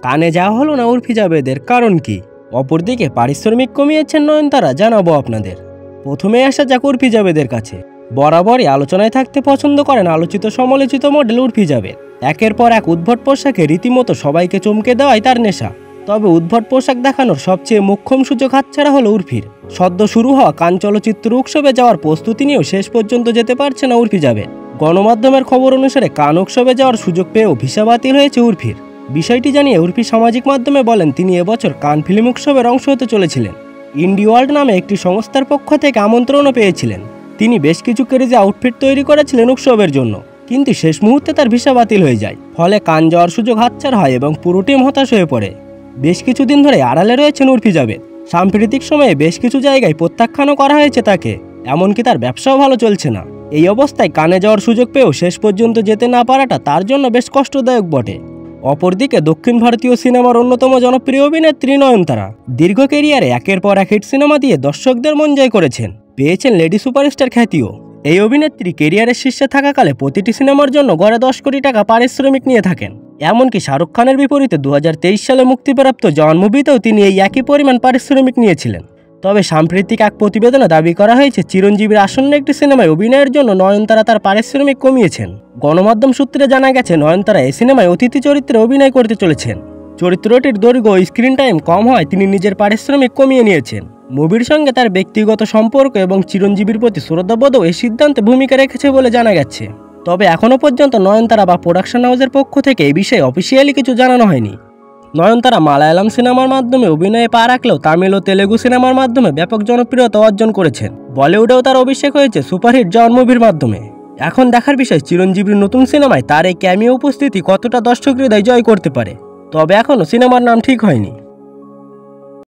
কানে যাওয়া হলো না উর্ফি জাভেদের, কারণ কি? অপরদিকে পারিশ্রমিক কমিয়েছেন নয়নতারা, জানাবো আপনাদের। প্রথমে আসা যাক উর্ফি জাভেদের কাছে। বরাবরই আলোচনায় থাকতে পছন্দ করেন আলোচিত সমালোচিত মডেল উর্ফি জাভেদ। একের পর এক উদ্ভট পোশাকে রীতিমতো সবাইকে চমকে দেওয়াই তার নেশা। তবে উদ্ভট পোশাক দেখানোর সবচেয়ে মোক্ষম সুযোগ হাতছাড়া হলো উর্ফির। সদ্য শুরু হওয়া কান চলচ্চিত্র উৎসবে যাওয়ার প্রস্তুতি নিয়েও শেষ পর্যন্ত যেতে পারছে না উর্ফি জাভেদ। গণমাধ্যমের খবর অনুসারে কান উৎসবে যাওয়ার সুযোগ পেয়েও ভিসা বাতিল হয়েছে উর্ফির। বিষয়টি জানিয়ে উর্ফি সামাজিক মাধ্যমে বলেন তিনি এবছর কান ফিল্ম উৎসবের অংশ হতে চলেছিলেন। ইন্ডি ওয়ার্ল্ড নামে একটি সংস্থার পক্ষ থেকে আমন্ত্রণও পেয়েছিলেন। তিনি বেশ কিছু ক্রেজি আউটফিট তৈরি করেছিলেন উৎসবের জন্য, কিন্তু শেষ মুহূর্তে তার ভিসা বাতিল হয়ে যায়। ফলে কান যাওয়ার সুযোগ হাতছাড়া হয় এবং পুরো টিম হতাশ হয়ে পড়ে। বেশ কিছুদিন ধরে আড়ালে রয়েছেন উর্ফি জাভেদ। সাম্প্রতিক সময়ে বেশ কিছু জায়গায় প্রত্যাখ্যানও করা হয়েছে তাকে, এমনকি তার ব্যবসাও ভালো চলছে না। এই অবস্থায় কানে যাওয়ার সুযোগ পেয়েও শেষ পর্যন্ত যেতে না পারাটা তার জন্য বেশ কষ্টদায়ক বটে। অপরদিকে দক্ষিণ ভারতীয় সিনেমার অন্যতম জনপ্রিয় অভিনেত্রী নয়নতারা দীর্ঘ ক্যারিয়ারে একের পর এক হিট সিনেমা দিয়ে দর্শকদের মন জয় করেছেন, পেয়েছেন লেডি সুপারস্টার খ্যাতিও। এই অভিনেত্রী ক্যারিয়ারের শীর্ষে থাকাকালে প্রতিটি সিনেমার জন্য গড়ে 10 কোটি টাকা পারিশ্রমিক নিয়ে থাকেন। এমনকি শাহরুখ খানের বিপরীতে 2023 সালে মুক্তিপ্রাপ্ত জওয়ান মুভিতেও তিনি এই একই পরিমাণ পারিশ্রমিক নিয়েছিলেন। তবে সাম্প্রতিক এক প্রতিবেদনে দাবি করা হয়েছে চিরঞ্জীবীর আসন্ন একটি সিনেমায় অভিনয়ের জন্য নয়নতারা তার পারিশ্রমিক কমিয়েছেন। গণমাধ্যম সূত্রে জানা গেছে নয়নতারা এই সিনেমায় অতিথি চরিত্রে অভিনয় করতে চলেছেন। চরিত্রটির দৈর্ঘ্য ও স্ক্রিন টাইম কম হয় তিনি নিজের পারিশ্রমিক কমিয়ে নিয়েছেন। মুভির সঙ্গে তার ব্যক্তিগত সম্পর্ক এবং চিরঞ্জীবীর প্রতি শ্রদ্ধাবোধও এই সিদ্ধান্তে ভূমিকা রেখেছে বলে জানা গেছে। তবে এখনও পর্যন্ত নয়নতারা বা প্রোডাকশন হাউসের পক্ষ থেকে এই বিষয়ে অফিসিয়ালি কিছু জানানো হয়নি। নয়নতারা মালায়ালাম সিনেমার মাধ্যমে অভিনয়ে পা রাখলেও তামিল ও তেলেগু সিনেমার মাধ্যমে ব্যাপক জনপ্রিয়তা অর্জন করেছেন। বলিউডেও তার অভিষেক হয়েছে সুপারহিট জওয়ান মুভির মাধ্যমে। এখন দেখার বিষয় চিরঞ্জীবীর নতুন সিনেমায় তার এই ক্যামিও উপস্থিতি কতটা দর্শক হৃদয় জয় করতে পারে। তবে এখনও সিনেমার নাম ঠিক হয়নি।